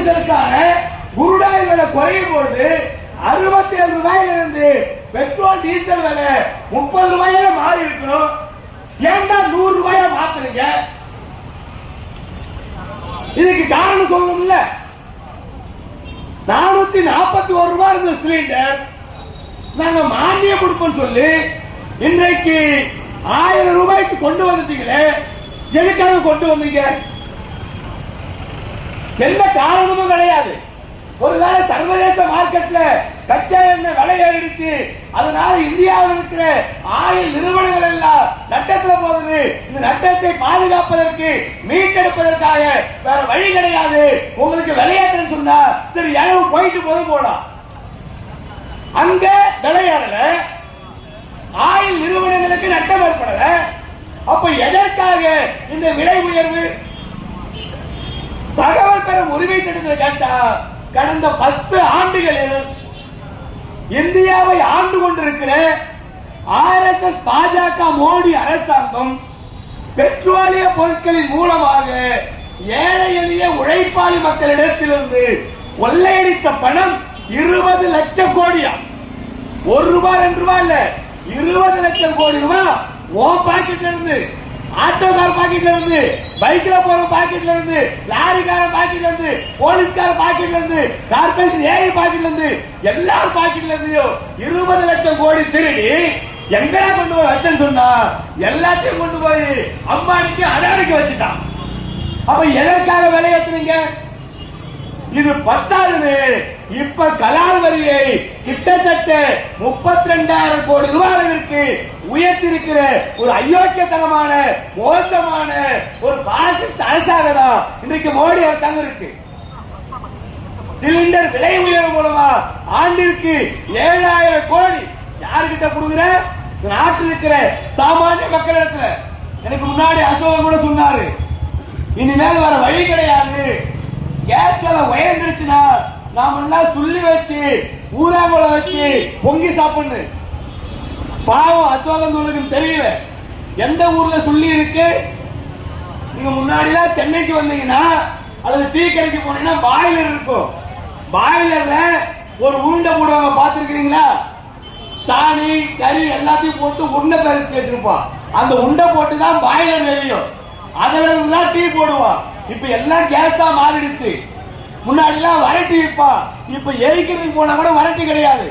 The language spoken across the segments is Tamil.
டீசலுக்கான குருடாய் விலை குறையும் பொழுது 67 ரூபாயிலிருந்து பெட்ரோல் டீசல் விலை 30 ரூபாயில மாறி இருக்கணும். ஏன்டா 100 ரூபாயா மாத்துறீங்க? இதுக்கு காரணம் சொல்லணும்ல. 441 ரூபாய் இருந்த சிலிண்டர் நாங்க மானியம் கொடுப்போம் சொல்லி இன்றைக்கு 1000 ரூபாய்க்கு கொண்டு வந்துட்டீங்களே, எதுக்காக கொண்டு வந்தீங்க? எந்த காரணமும் கிடையாது. ஒருவேளை சர்வதேச மார்க்கெட்ல கச்சா எண்ணெய் விலை ஏறிடுச்சு, அதனால இந்தியாவில் இருக்கிற ஆயில் நிறுவனங்கள் எல்லாம் நட்டத்தில் போகுது. இந்த நட்டத்தை பாதுகாப்பதற்கு மீட்டெடுப்பதற்காக வேற வழி கிடையாது. உங்களுக்கு விளையாட்டுன்னு சொன்னா சரி, இளவு போயிட்டு போலாம். அங்க விளையாடல, ஆயில் நிறுவனங்களுக்கு நட்டம் ஏற்படல. அப்ப எதற்காக இந்த விலை உயர்வு? தகவல் பெறும் உரிமை சட்டத்தில் கேட்டா கடந்த 10 ஆண்டுகளில் இந்தியாவை ஆண்டு கொண்டிருக்கிற RSS பாஜக மோடி அரசாங்கம் பெட்ரோலிய பொருட்களின் மூலமாக ஏழை எளிய உழைப்பாளி மக்களிடத்திலிருந்து கொள்ளையடித்த பணம் 20 லட்சம் கோடியா. 1 ரூபாய் 2 ரூபாய் இல்ல, 20 லட்சம் கோடி ரூபாய் ஓ பாக்கெட்ல இருந்து, ஆட்டோக்கார பாக்கெட்ல இருந்து, பைக்ல போற பாக்கெட்ல இருந்து, லாரிக்கார பாக்கெட்ல இருந்து, போலீஸ்கார பாக்கெட்ல இருந்து, கார்பரேஷன் ஏஐ பாக்கெட்ல இருந்து, எல்லா பாக்கெட்ல இருந்து 20 லட்சம் கோடி திருடி எங்கடா கொண்டு போய் வச்சேன்னு சொன்னா எல்லாத்தையும் கொண்டு போய் அம்பானிக்கு அடானிக்கு வச்சுட்டான். அப்ப எதற்காக விலையேற்றுறீங்க? இது 10வது. இப்ப கலால் வரியை கிட்டத்தட்ட 32,000 கோடி ரூபாய்க்கு உயர்த்திருக்கிற ஒரு அயோக்கியத்தனமான மோசமான ஒரு பாசிஸ்ட் அரசாங்கம் தான் இன்றைக்கு மோடி அரசாங்கம் இருக்கு. சிலிண்டர் விலை உயர்வு மூலமா ஆண்டிற்கு 7,000 கோடி யாருக்கிட்ட கொடுக்குற? நாட்டில் இருக்கிற சாமானிய மக்கள் இடத்துல. எனக்கு முன்னாடி அசோகன் கூட சொன்னாரு, இனிமேல் வர வழி கிடையாது. கேஸ் விலை உயர்ந்துருச்சுன்னா நாம எல்லாம் சுள்ளி வச்சு ஊராங்குளம் வச்சு பொங்கி சாப்பிடு. பாவம் அசோகன் உங்களுக்கு தெரியல எந்த ஊர்ல சுள்ளி இருக்கு. நீங்க முன்னாடிலாம் சென்னைக்கு வந்தீங்கன்னா அல்லது டீ கடைக்கு போனீங்கன்னா பாய்லர் இருக்கும். பாய்லர்ல ஒரு உருண்டை போடுவாங்க, பாத்துருக்கீங்களா? சாணி கறி எல்லாத்தையும் போட்டு உருண்டை பறிச்சு வச்சிருப்பான். அந்த உருண்டை போட்டு தான் பாய்லர் எரியும். அதுல இருந்து தான் டீ போடுவான். இப்ப எல்லாம் கேஸா மாறிடுச்சு. முன்னாடி எல்லாம் வரட்டி வைப்பா, இப்ப எரிக்கிறதுக்கு போனா கூட வரட்டி கிடையாது.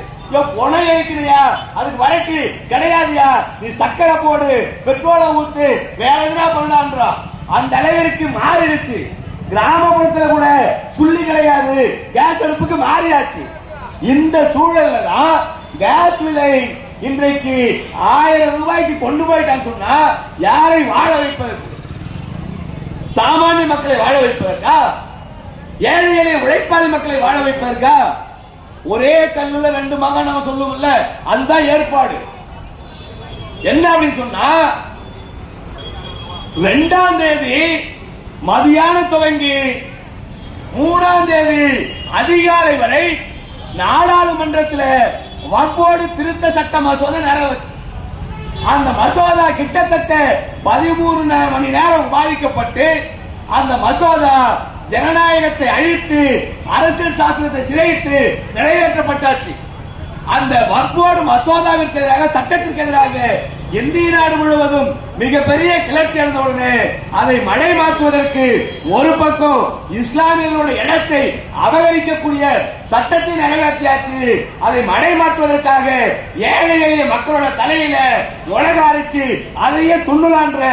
பொணம் எரிக்கிறியா, அதுக்கு வரட்டி கிடையாதுயா, நீ சக்கரை போடு, பெட்ரோலை ஊத்து, வேற எதுனா பண்ணான்றா. அந்த அளவிற்கு மாறிடுச்சு. கிராமப்புறத்துல கூட சுள்ளி கிடையாது, கேஸ் அடுப்புக்கு மாறியாச்சு. இந்த சூழல்ல தான் கேஸ் விலை இன்றைக்கு 1000 ரூபாய்க்கு கொண்டு போயிட்டான்னு சொன்னா யாரை வாழ வைப்பதற்கு? சாமானிய மக்களை வாழ வைப்பதற்கா? ஏழை எளிய உழைப்பாளி மக்களை வாழ வைப்பதற்கா? ஒரே கல்லுல 2 மகன் நம்ம சொல்லுவோம்ல, அதுதான் ஏற்பாடு. என்ன அப்படின்னு சொன்னா 2ஆம் தேதி மதியானம் துவங்கி 3ஆம் தேதி அதிகாலை வரை நாடாளுமன்றத்தில் வக்ஃபோர்டு திருத்த சட்ட மசோதா நிறைவேற்று. அந்த மசோதா கிட்டத்தட்ட 13 மணி நேரம் பாதிக்கப்பட்டு அந்த மசோதா ஜனநாயகத்தை அழித்து அரசியல் சாசனத்தை சிதைத்து நிறைவேற்றப்பட்டாச்சு. அந்த வக்ஃபோர்டு மசோதாவிற்கு எதிராக, சட்டத்திற்கு எதிராக இந்திய நாடு முழுவதும் மிகப்பெரிய கிளர்ச்சி எழுந்தவுடனே அதை மடை மாற்றுவதற்கு ஒரு பக்கம் இஸ்லாமியர்களுடைய இடத்தை அபகரிக்கக்கூடிய சட்டத்தை நிறைவேற்றியாச்சு. அதை மடை மாற்றுவதற்காக ஏழை எளிய மக்களோட தலையில உலக அரைச்சு அதையே துண்டுலான்ற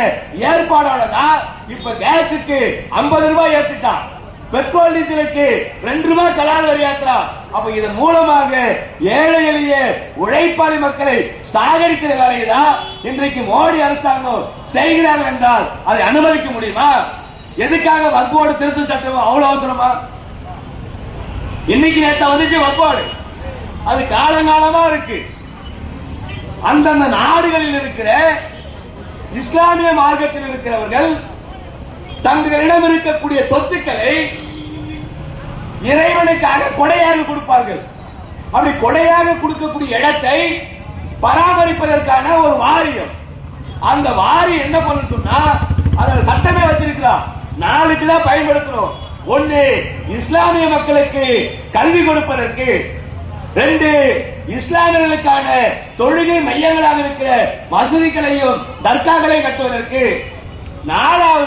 ஏற்பாடோட தான் இப்ப கேஸுக்கு 50 ரூபாய் ஏற்றிட்டான், பெட்ரோல் டீசலுக்கு 2 ரூபாய் கலால் வரி ஏற்றலாம். அப்ப இதன் மூலமாக ஏழை எளிய உழைப்பாளி மக்களை சாகடிக்கிற வேலையை தான் இன்றைக்கு மோடி அரசாங்கம் செய்கிறார்கள் என்றால் அதை அனுமதிக்க முடியுமா? எதுக்காக வக்ஃபோர்டு திருத்த சட்டம் அவ்வளவு அவசரமா? இன்னைக்கு நேற்று வந்துச்சு வக்ஃபோர்டு, அது காலங்காலமா இருக்கு. அந்தந்த நாடுகளில் இருக்கிற இஸ்லாமிய மார்க்கத்தில் இருக்கிறவர்கள் தங்களிடம் இருக்கக்கூடிய சொத்துக்களை இறைவனுக்காக கொடையாக கொடுப்பார்கள். அப்படி கொடையாக கொடுக்கக்கூடிய இடத்தை பராமரிப்பதற்கான ஒரு வாரியம், அந்த வாரியம் என்ன பண்ண சொன்னா அதுல சட்டமே வச்சிருக்கிறா, நாளுக்கு தான் பயன்படுத்தணும். ஒன்று, இஸ்லாமிய மக்களுக்கு கல்வி கொடுப்பதற்கு. 2, இஸ்லாமியர்களுக்கான தொழுகை மையங்களாக இருக்கிற மசூதிகளையும் தர்காக்களையும் கட்டுவதற்கு. 4வது